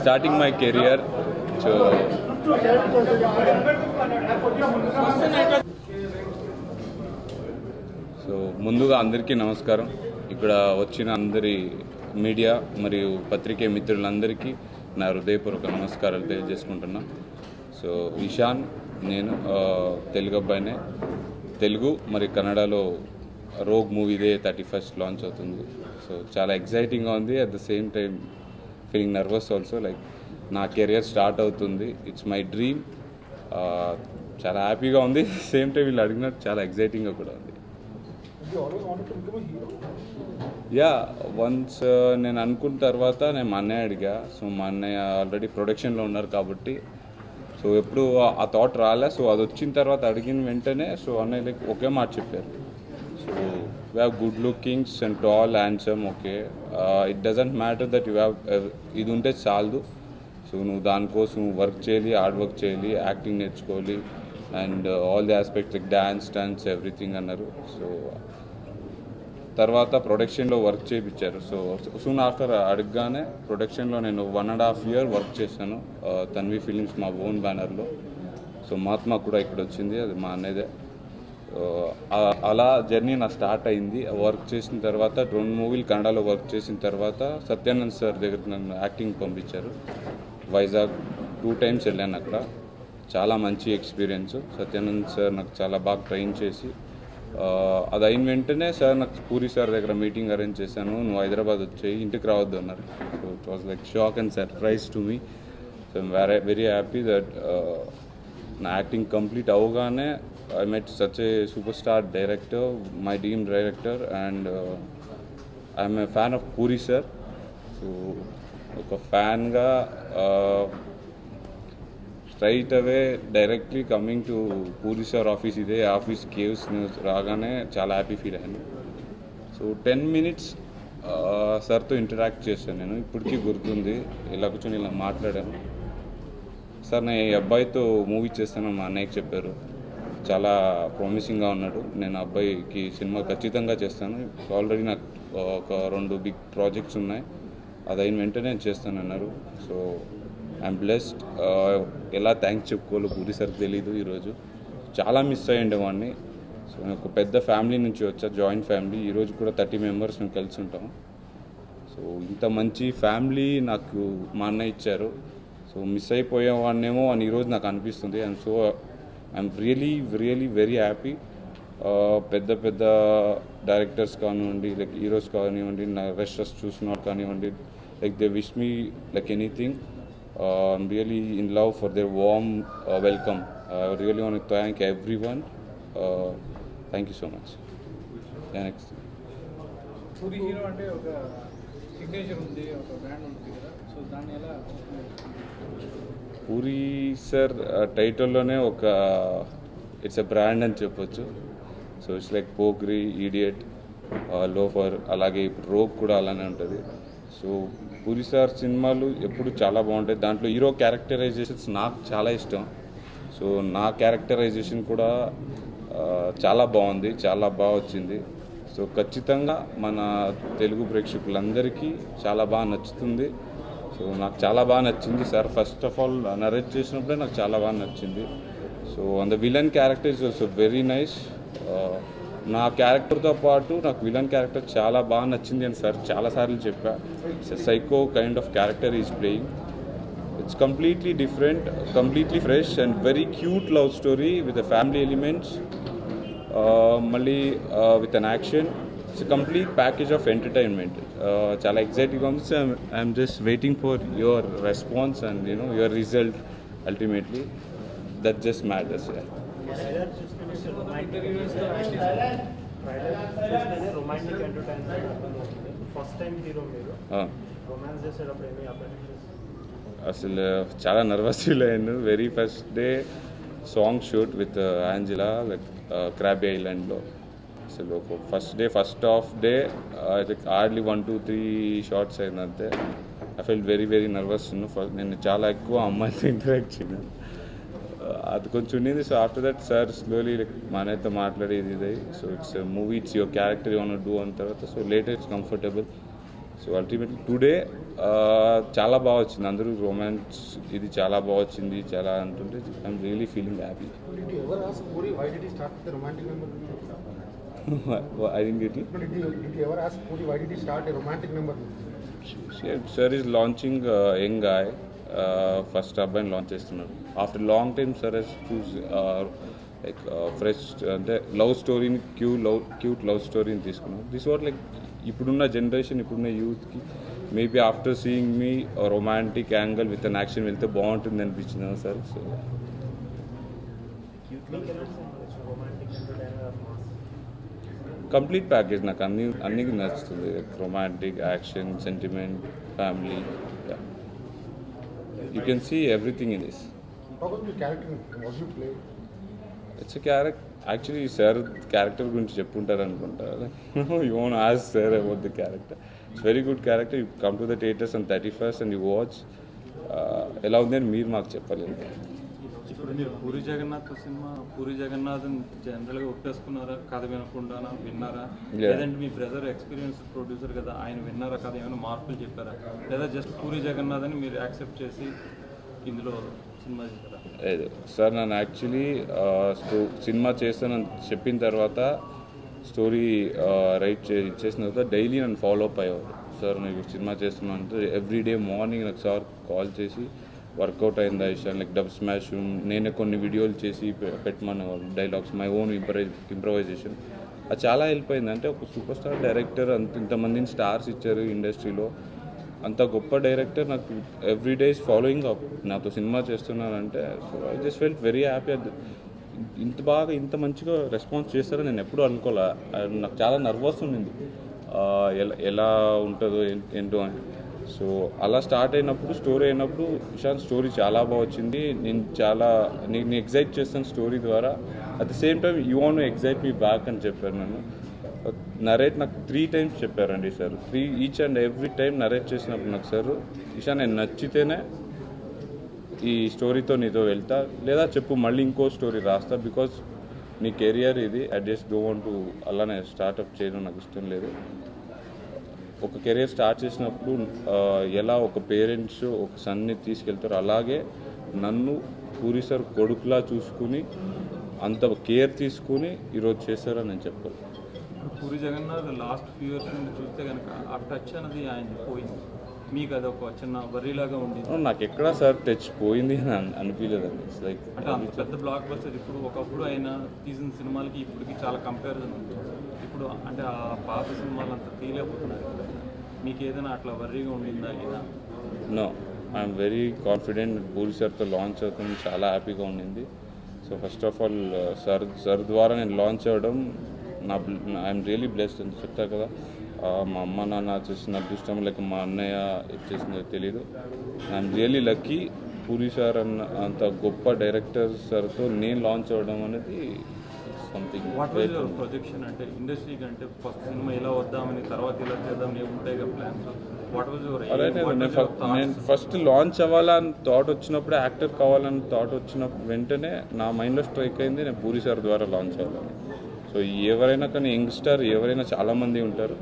Starting my career, so ముందుగా అందరికీ నమస్కారం. ఇక్కడ వచ్చిన అందరి మీడియా మరియు పత్రికే మిత్రులందరికీ నా హృదయపూర్వక నమస్కారాలు తెలియజేసుకుంటున్నా. సో ఇషాన్, నేను తెలుగు అబ్బాయినే. తెలుగు మరి కన్నడలో రోగ్ మూవీ ఇదే 31st లాంచ్ అవుతుంది. సో చాలా ఎక్సైటింగ్గా ఉంది. At the same time feeling nervous also. Like నా కెరియర్ స్టార్ట్ అవుతుంది. It's my dream. చాలా హ్యాపీగా ఉంది. సేమ్ టైం వీళ్ళు అడిగినట్టు చాలా ఎక్సైటింగ్గా కూడా ఉంది. యా, వన్స్ నేను అనుకున్న తర్వాత నేను మా అన్నయ్య అడిగా. సో మా అన్నయ్య ఆల్రెడీ ప్రొడక్షన్లో ఉన్నారు కాబట్టి సో ఎప్పుడు ఆ థాట్ రాలే. సో అది వచ్చిన తర్వాత అడిగిన వెంటనే సో అన్నయ్య లైక్ ఒకే మాట చెప్పారు. So you have good lookings and tall handsome. Okay, it doesn't matter that you have ఇది ఉంటే చాలదు. సో నువ్వు దానికోసం వర్క్ చేయాలి, హార్డ్ వర్క్ చేయాలి, యాక్టింగ్ నేర్చుకోవాలి and all the aspects like dance stunts everything అన్నారు. సో తర్వాత ప్రొడక్షన్లో వర్క్ చేయించారు. సో సూన్ ఆఫ్టర్ అడగగానే ప్రొడక్షన్లో నేను 1.5 year వర్క్ చేశాను. తన్వి ఫిలిమ్స్ మా ఓన్ బ్యానర్లో. సో మహాత్మా కూడా ఇక్కడ వచ్చింది, అది మా అన్నదే. అలా జర్నీ నా స్టార్ట్ అయింది. వర్క్ చేసిన తర్వాత 2 మూవీలు కన్నడలో వర్క్ చేసిన తర్వాత సత్యానంద్ సార్ దగ్గర నన్ను యాక్టింగ్ పంపించారు. వైజాగ్ 2 times వెళ్ళాను. అక్కడ చాలా మంచి ఎక్స్పీరియన్స్. సత్యానంద్ సార్ నాకు చాలా బాగా ట్రైన్ చేసి అది అయిన వెంటనే సార్ నాకు పూరి సార్ దగ్గర మీటింగ్ అరేంజ్ చేశాను. నువ్వు హైదరాబాద్ వచ్చేయి, ఇంటికి రావద్దు అన్నారు. So it was like shock and surprise to me. So I'm very happy that నా యాక్టింగ్ కంప్లీట్ అవగానే I met such a superstar director, my dream director, and I'm a fan of Puri sir. So ఒక ఫ్యాన్గా straight away directly coming to Puri sir office, ఇదే office gives news రాగానే చాలా happy feel అయ్యాను. So 10 minutes సార్తో interact చేశాను. నేను ఇప్పటికీ గుర్తుంది. ఇలా కూర్చొని ఇలా మాట్లాడాను. సార్ నేను ఈ అబ్బాయితో మూవీ చేస్తాను మా అన్నయ్యకి చెప్పారు. చాలా ప్రామిసింగ్గా ఉన్నాడు. నేను అబ్బాయికి సినిమా ఖచ్చితంగా చేస్తాను. ఆల్రెడీ నాకు ఒక 2 big ప్రాజెక్ట్స్ ఉన్నాయి, అది అయిన వెంటనే నేను చేస్తానన్నారు. So I'm blessed. ఎలా థ్యాంక్స్ చెప్పుకోవాలో పూరి సార్కి తెలీదు. ఈరోజు చాలా మిస్ అయ్యండి వాడిని. సో నేను ఒక పెద్ద ఫ్యామిలీ నుంచి వచ్చా, జాయింట్ ఫ్యామిలీ. ఈరోజు కూడా 30 members మేము కలిసి ఉంటాం. సో ఇంత మంచి ఫ్యామిలీ నాకు మా అన్న ఇచ్చారు. సో మిస్ అయిపోయేవాడినేమో అని ఈరోజు నాకు అనిపిస్తుంది. I'm really very happy. పెద్ద పెద్ద డైరెక్టర్స్ కానివ్వండి, లైక్ హీరోస్ కానివ్వండి, నా రెస్టర్స్ చూసిన కానివ్వండి, like they wish me like anything. I'm really in love for their warm welcome. I really want to thank everyone. Thank you so much. Next Puri hero అంటే ఒక సిగ్నేచర్ ఉంది, ఒక బ్రాండ్ ఉంది కదా, సో దాన్ని ఎలా? పూరి సార్ టైటిల్లోనే ఒక ఇట్స్ ఎ బ్రాండ్ అని చెప్పొచ్చు. So it's like Pokiri, idiot, loafer, అలాగే ఇప్పుడు రోగ్ కూడా అలానే ఉంటుంది. సో పూరి సార్ సినిమాలు ఎప్పుడు చాలా బాగుంటాయి. దాంట్లో హీరో క్యారెక్టరైజేషన్స్ నాకు చాలా ఇష్టం. సో నా క్యారెక్టరైజేషన్ కూడా చాలా బాగుంది, చాలా బాగా వచ్చింది. సో ఖచ్చితంగా మన తెలుగు ప్రేక్షకులందరికీ చాలా బాగా నచ్చుతుంది. సో నాకు చాలా బాగా నచ్చింది sir. First of all narrate చేసినప్పుడే నాకు చాలా బాగా నచ్చింది. So the villain character is also very nice. నా క్యారెక్టర్తో పాటు నాకు విలన్ క్యారెక్టర్ చాలా బాగా నచ్చింది అని సార్ చాలాసార్లు చెప్పా. It's psycho kind of character is playing. It's completely different, completely fresh and very cute love story with the family elements, మళ్ళీ with an action. It's complete package of entertainment. చాలా ఎక్సైటింగ్గా ఉంది. So I'm just waiting for your response and your result. Ultimately that just matters. అసలు చాలా nervous feel అయ్యాను. Very first day song shoot with Angela like Krabi ఐలాండ్లో. అసలు first half day hardly 1-2-3 shots అయిందంతే. I felt very nervous. నేను చాలా ఎక్కువ అమ్మాయితో ఇంటరాక్ట్ చేయను, అది కొంచెం ఉండింది. So after that sir slowly like మా అన్నయ్యతో మాట్లాడేది ఇది. So it's movie, it's your character you want to do అన్న తర్వాత so later it's comfortable. So ultimately today చాలా బాగా వచ్చింది. అందరూ రొమాన్స్ ఇది చాలా బాగా వచ్చింది చాలా అంటుంటే I'm really feeling happy. Did you ever ask Puri why did he start with the romantic number? I didn't get it. No, did you ever ask Puri why did he start a romantic number? Sir is launching young guy. First అబ్బాయిని launch చేస్తున్నారు. After long time sir he's choose like fresh అంటే love స్టోరీని cute love స్టోరీని తీసుకున్నాం. This what like ఇప్పుడున్న generation ఇప్పుడున్న యూత్కి maybe after seeing me romantic angle with an action వెళ్తే బాగుంటుంది అనిపించింది సార్. సో కంప్లీట్ ప్యాకేజ్ నాకు అన్ని నచ్చుతుంది. Romantic, action, sentiment, family, you can see everything in this. How was the character? Was you play? It's character actually sir character గురించి చెప్పుంటారు అనుకుంటా. You want ask sir about the character. It's very good character. You come to the theatres on 31st and you watch. ఎలా ఉంది అని మీరు మాకు చెప్పలేదు. ఇప్పుడు మీరు పూరి జగన్నాథ్ సినిమా పూరి జగన్నాథ్ జనరల్గా ఒప్పేసుకున్నారా కథ వినకుండా విన్నారా? లేదంటే మీ బ్రదర్ ఎక్స్పీరియన్స్ ప్రొడ్యూసర్ కదా ఆయన విన్నారా కథ ఏమైనా మార్పులు చెప్పారా? లేదా జస్ట్ పూరి జగన్నాథ్ అని మీరు యాక్సెప్ట్ చేసి ఇందులో సినిమా చేస్తారా? లేదు సార్, నన్ను యాక్చువల్లీ సినిమా చేస్తానని చెప్పిన తర్వాత స్టోరీ రైట్ చేసిన తర్వాత డైలీ నన్ను ఫాలో అప్ అయ్యేవారు. సార్ నేను సినిమా చేస్తున్నాను అంటే ఎవ్రీడే మార్నింగ్ నాకు సార్ కాల్ చేసి వర్కౌట్ అయిందా ఇషాన్ లైక్ డబ్ స్మాష్, నేనే కొన్ని వీడియోలు చేసి పెట్టమనేవాళ్ళు డైలాగ్స్, మై ఓన్ ఇంప్రవైజేషన్. అది చాలా హెల్ప్ అయింది. అంటే ఒక సూపర్ స్టార్ డైరెక్టర్ ఇంతమందిని స్టార్స్ ఇచ్చారు ఇండస్ట్రీలో, అంత గొప్ప డైరెక్టర్ నాకు ఎవ్రీడే ఈజ్ ఫాలోయింగ్ అప్ నాతో సినిమా చేస్తున్నానంటే. So I just felt very happy. ఇంత మంచిగా రెస్పాన్స్ చేస్తారో నేను ఎప్పుడూ అనుకోలే. నాకు చాలా నర్వస్ ఉండింది ఎలా ఉంటుందో ఏంటో అని. సో అలా స్టార్ట్ అయినప్పుడు స్టోరీ అయినప్పుడు ఇషాన్ స్టోరీ చాలా బాగా వచ్చింది. నేను ఎగ్జైట్ చేస్తాను స్టోరీ ద్వారా. At the same time you want excite me back అని చెప్పారు. నన్ను నరేట్ నాకు 3 times చెప్పారండి sir. Each and every time narrate చేసినప్పుడు నాకు సార్ ఇషాన్ నేను నచ్చితేనే ఈ స్టోరీతో నీతో వెళ్తా, లేదా చెప్పు మళ్ళీ ఇంకో స్టోరీ రాస్తా, బికాజ్ నీ కెరియర్ ఇది. I just don't want to అలానే స్టార్ట్అప్ చేయడం నాకు ఇష్టం లేదు. ఒక కెరీర్ స్టార్ట్ చేసినప్పుడు ఎలా ఒక పేరెంట్స్ ఒక సన్ని తీసుకెళ్తారో అలాగే నన్ను పూరి సార్ కొడుకులా చూసుకుని అంత కేర్ తీసుకుని ఈరోజు చేశారని నేను చెప్పాను. Puri Jagannadh last few years నుండి చూస్తే కనుక ఆ టచ్ అనేది ఆయన పోయింది. మీకు అది ఒక చిన్న వర్రీలాగా ఉండేది. నాకు ఎక్కడా సార్ టచ్ పోయింది అని అనిపించలేదండి. లైక్ అంటే అంత పెద్ద బ్లాక్ బస్టర్ ఇప్పుడు ఒకప్పుడు ఆయన తీసిన సినిమాలకి ఇప్పటికి చాలా కంపారిజన్ ఉంది. ఇప్పుడు అంటే ఆ పాత సినిమాలు అంత తీయలేకపోతున్నారు. మీకు ఏదైనా అట్లా వర్రీగా ఉండిందా లేదా? No, I'm very confident. Puri సార్తో లాంచ్ అవుతుంది, చాలా హ్యాపీగా ఉండింది. So first of all sir ద్వారా నేను లాంచ్ అవ్వడం ఐఎమ్ రియలీ బ్లెస్డ్ అని చెప్తారు కదా. మా అమ్మ నాన్న చేసిన అదృష్టం లేక మా అన్నయ్య చేసిందో తెలియదు. I'm really lucky. Puri sir అంత గొప్ప డైరెక్టర్ సార్తో నేను లాంచ్ అవ్వడం అనేది something. What was your projection? అంటే ఇండస్ట్రీకి అంటే ఫస్ట్ సినిమా ఇలా వద్దామని తర్వాత ఇలా చేద్దామని ఉంటాయి కదా ప్లాన్స్. వాట్ వాజ్ యువర్ నేను ఫస్ట్ లాంచ్ అవ్వాలని థాట్ వచ్చినప్పుడు, యాక్టర్ కావాలని థాట్ వచ్చినప్పుడు వెంటనే నా మైండ్లో స్ట్రైక్ అయింది నేను పూరి సార్ ద్వారా లాంచ్ అవ్వాలని. సో ఎవరైనా కానీ యంగ్స్టర్ ఎవరైనా చాలామంది ఉంటారు.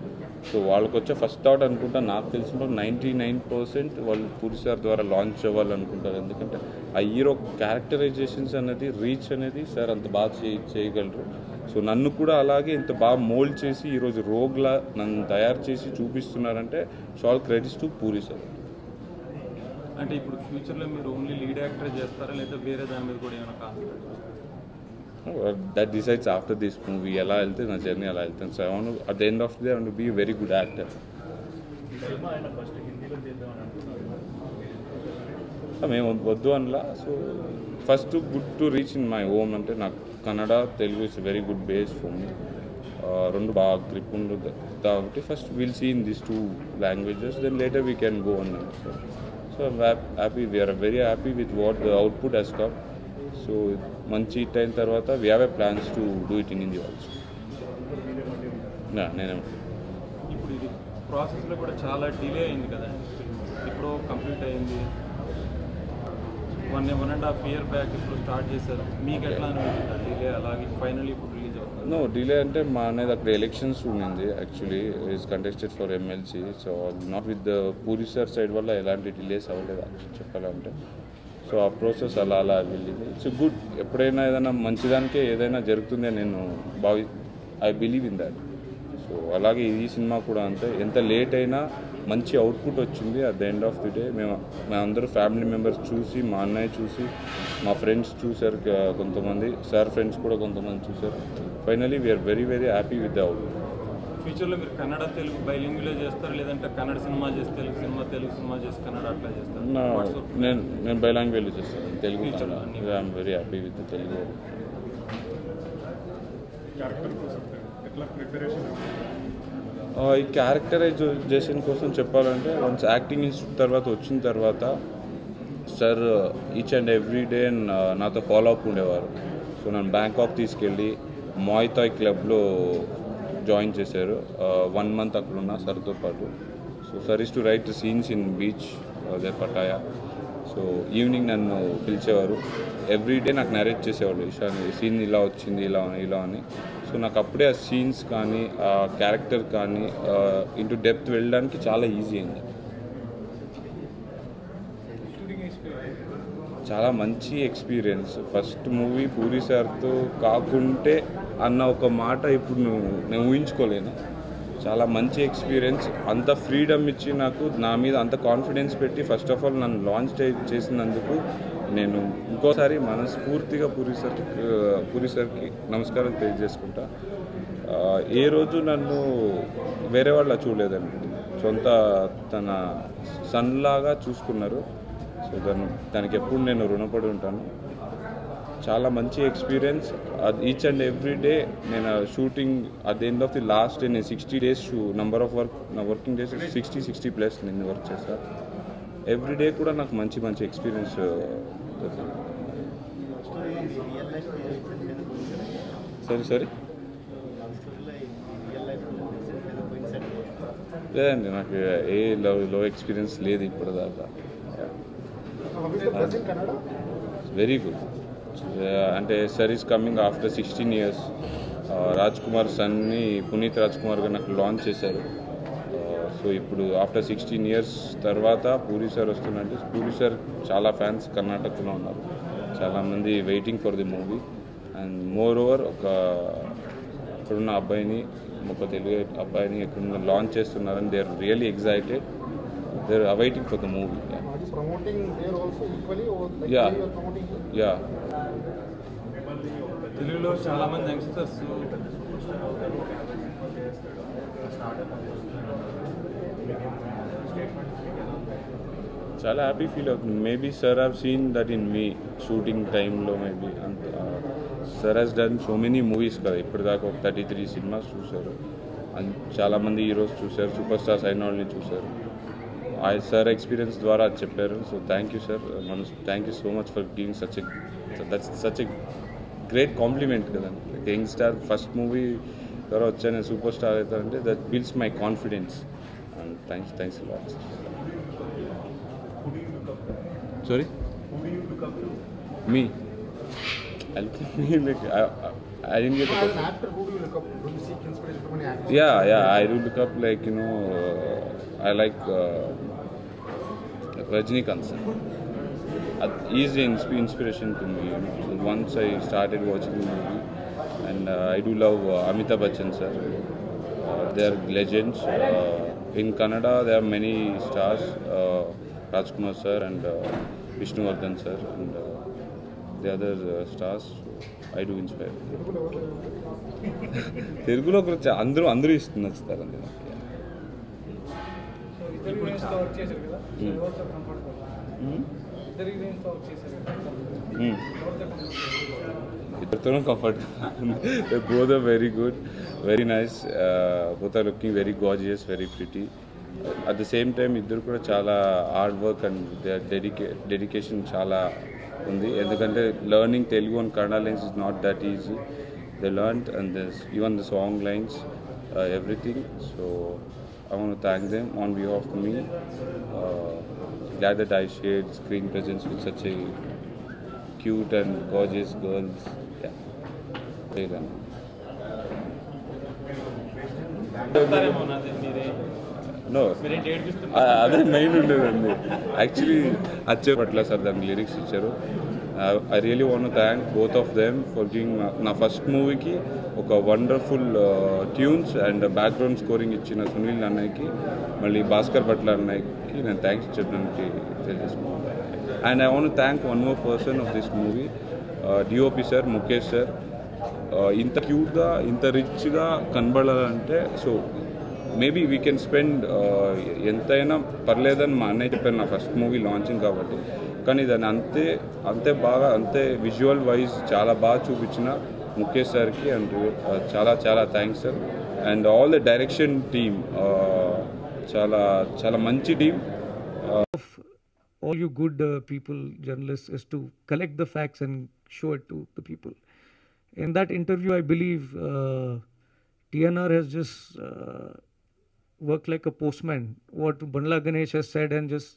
సో వాళ్ళకి వచ్చే ఫస్ట్ థాట్ అనుకుంటా నాకు తెలిసిన 99% వాళ్ళు పూరి సార్ ద్వారా లాంచ్ అవ్వాలనుకుంటారు. ఎందుకంటే ఆ హీరో క్యారెక్టరైజేషన్స్ అనేది రీచ్ అనేది సార్ అంత బాగా చేయగలరు. సో నన్ను కూడా అలాగే ఇంత బాగా మోల్డ్ చేసి ఈరోజు రోగ్లా నన్ను తయారు చేసి చూపిస్తున్నారంటే all credits to Puri sir. అంటే ఇప్పుడు ఫ్యూచర్లో మీరు ఓన్లీ లీడ్ యాక్టర్ చేస్తారా లేదా వేరే దాని మీద కూడా ఏమైనా కాన్సన్ట్రేట్ చేస్తారా? That decides after this movie ఎలా వెళ్తే నా జర్నీ అలా వెళ్తాను. So I want at the end of the day I want be very good actor. మేము వద్దు అనలా. So first good to reach in my home అంటే నాకు Kannada Telugu is very good base for me. రెండు బాగా గ్రిప్ ఉండదు కాబట్టి first will see in these 2 languages, then later we can go on. So happy, we're very happy with what the output has come. So మంచి hit అయిన తర్వాత we have a plans to do it in Hindi also. నేనే ఇప్పుడు ఇది ప్రాసెస్లో కూడా చాలా delay అయింది కదండి. ఇప్పుడు కంప్లీట్ అయింది 1 1.5 year బ్యాక్ ఇప్పుడు స్టార్ట్ చేశారు. మీకు ఎట్లా అనిపించింది డిలే? అలాగే ఫైనల్లీ ఇప్పుడు రిలీజ్ అవుతుంది. నో డిలే అంటే మా అనేది అక్కడ ఎలక్షన్స్ ఉండింది actually is contested for MLC. So not with the puri sir side వల్ల ఎలాంటి డిలేస్ అవ్వలేదు యాక్చువల్లీ చెప్పాలంటే. సో ఆ ప్రాసెస్ అలా వెళ్ళింది. It's good. ఎప్పుడైనా ఏదైనా మంచిదానికే ఏదైనా జరుగుతుంది అని నేను I believe in that. So అలాగే ఈ సినిమా కూడా అంతే. ఎంత లేట్ అయినా మంచి అవుట్పుట్ వచ్చింది. At the end of the day మేమందరూ ఫ్యామిలీ మెంబర్స్ చూసి, మా అన్నయ్య చూసి, మా ఫ్రెండ్స్ చూశారు, కొంతమంది సార్ ఫ్రెండ్స్ కూడా కొంతమంది చూశారు. Finally we're very very happy with the out. ఫ్యూచర్లో మీరు కన్నడ తెలుగు బైలింగ్లో చేస్తారు, లేదంటే కన్నడ సినిమా చేసి తెలుగు సినిమా చేసి కన్నడ అట్లా చేస్తారు? నేను బైలాంగ్వేజ్ చేస్తాను, Telugu. I'm very happy with Telugu. ఈ క్యారెక్టరైజేషన్ కోసం చెప్పాలంటే వన్స్ యాక్టింగ్ ఇన్స్టిట్యూట్ తర్వాత వచ్చిన తర్వాత sir each and every day నాతో ఫాలో అప్ ఉండేవారు. సో నన్ను బ్యాంకాక్ తీసుకెళ్ళి మాయ్ థాయ్ క్లబ్లో జాయిన్ చేశారు. 1 month అక్కడ ఉన్న సార్తో పాటు. So sir is to right the scenes in beach అదే పటాయా. సో ఈవినింగ్ నన్ను పిలిచేవారు. ఎవ్రీడే నాకు నరేట్ చేసేవాళ్ళు, ఇషాని సీన్ ఇలా వచ్చింది, ఇలా అని. సో నాకు అప్పుడే ఆ సీన్స్ కానీ ఆ క్యారెక్టర్ కానీ ఇంటూ డెప్త్ వెళ్ళడానికి చాలా ఈజీ అయింది. చాలా మంచి ఎక్స్పీరియన్స్. ఫస్ట్ మూవీ పూరి సార్తో కాకుంటే అన్న ఒక మాట ఇప్పుడు నేను ఊహించుకోలేను. చాలా మంచి ఎక్స్పీరియన్స్. అంత ఫ్రీడమ్ ఇచ్చి నాకు నా మీద అంత కాన్ఫిడెన్స్ పెట్టి ఫస్ట్ ఆఫ్ ఆల్ నన్ను లాంచ్ చేసినందుకు నేను ఇంకోసారి మనస్ఫూర్తిగా పూరి సార్కి నమస్కారం తెలియజేసుకుంటా. ఏ రోజు నన్ను వేరే వాళ్ళ చూడలేదండి, తన సన్లాగా చూసుకున్నారు. సో దానికి ఎప్పుడు నేను రుణపడి ఉంటాను. చాలా మంచి experience. Each and every day నేను shooting at the end of the last day నేను 60 days నంబర్ ఆఫ్ నా వర్కింగ్ డేస్ 60+ నేను వర్క్ చేస్తాను. ఎవ్రీ డే కూడా నాకు మంచి ఎక్స్పీరియన్స్ సరే లేదండి, నాకు ఏ లో ఎక్స్పీరియన్స్ లేదు ఇప్పటిదాకా. Very good. అంటే sir is coming after 16 years. Raj Kumar son Puneeth Raj Kumar garu నాకు లాంచ్ చేశారు. సో ఇప్పుడు ఆఫ్టర్ 16 years తర్వాత పూరి సార్ వస్తున్నట్టు. పూరి సార్ చాలా ఫ్యాన్స్ కర్ణాటకలో ఉన్నారు, చాలామంది waiting for the movie. And more over అక్కడున్న ఒక తెలుగు అబ్బాయిని ఎక్కడున్న లాంచ్ చేస్తున్నారని they are really excited. They are awaiting for the movie. Yeah తెలుగులో చాలా మంది యంగ్స్టర్స్ చాలా హ్యాపీ ఫీల్ అవుతుంది. Maybe sir have seen that in me shooting టైంలో. Maybe sir has done so many movies కదా, ఇప్పటిదాకా ఒక 33 cinemas చూశారు. చాలామంది హీరోస్ చూశారు, సూపర్ స్టార్స్ అయిన వాళ్ళని చూశారు. సార్ ఎక్స్పీరియన్స్ ద్వారా అది చెప్పారు. So thank you sir, thank you so much for giving such a great compliment కదండి. యంగ్ స్టార్ ఫస్ట్ మూవీ ద్వారా వచ్చాను, సూపర్ స్టార్ అవుతారంటే that builds my confidence. And thanks lot. Sorry? Who do you look up to? Me. I look at me like I didn't get. As an actor, who do you look up to? Do you seek inspiration from any actor? Yeah. I do look up like I like Rajinikanth sir. He is an inspiration to me. Once I started watching the movie, and I do love Amitabh Bachchan sir. They are legends. In Kannada, there are many stars. Rajkumar sir and Vishnuvardhan sir and the other stars. I do inspire. తెలుగులో గురించి అందరూ నచ్చుతారండి నాకు. ఇద్దరితోనూ comfort. Both are very good, very nice. Both are looking very gorgeous, very pretty. At the same time ఇద్దరు కూడా చాలా hard work and dedication చాలా ఉంది. ఎందుకంటే learning Telugu and Kannada lines is not that easy. They learned and even the song lines, everything. So I want to thank them on behalf of me. Glad that I shared screen presence with such a cute and gorgeous girls. Yeah. Great. చెప్తారేమో నాది మీరే No. మీరేంటి ఏడిపిస్తున్నారు అదే main ఉండేదండి actually వచ్చే పట్ల sir దానికి lyrics ఇచ్చారు. I really want thank both of them for giving నా ఫస్ట్ మూవీకి ఒక wonderful tunes and background scoring ఇచ్చిన సునీల్ అన్నయ్యకి, మళ్ళీ భాస్కర్ భట్ల అన్నయ్యకి నేను థ్యాంక్స్ చెప్పడానికి తెలియజేసుకున్నాను. And I want thank one more person of this movie, DOP sir, Mukesh sir. ఇంత క్యూట్గా ఇంత రిచ్గా కనబడాలంటే so maybe we can spend ఎంతైనా పర్లేదని మా అన్నయ్య చెప్పారు నా ఫస్ట్ మూవీ లాంచింగ్ కాబట్టి. కానీ దాన్ని అంతే బాగా అంతే విజువల్ వైజ్ చాలా బాగా చూపించిన ముఖేష్ సార్కి అండ్ చాలా చాలా thanks sir. And all the direction team చాలా చాలా మంచి team. All you good people, journalists, is to collect the facts and show it to the people. In that interview, I believe TNR has just worked like a postman. What Bandla Ganesh has said and just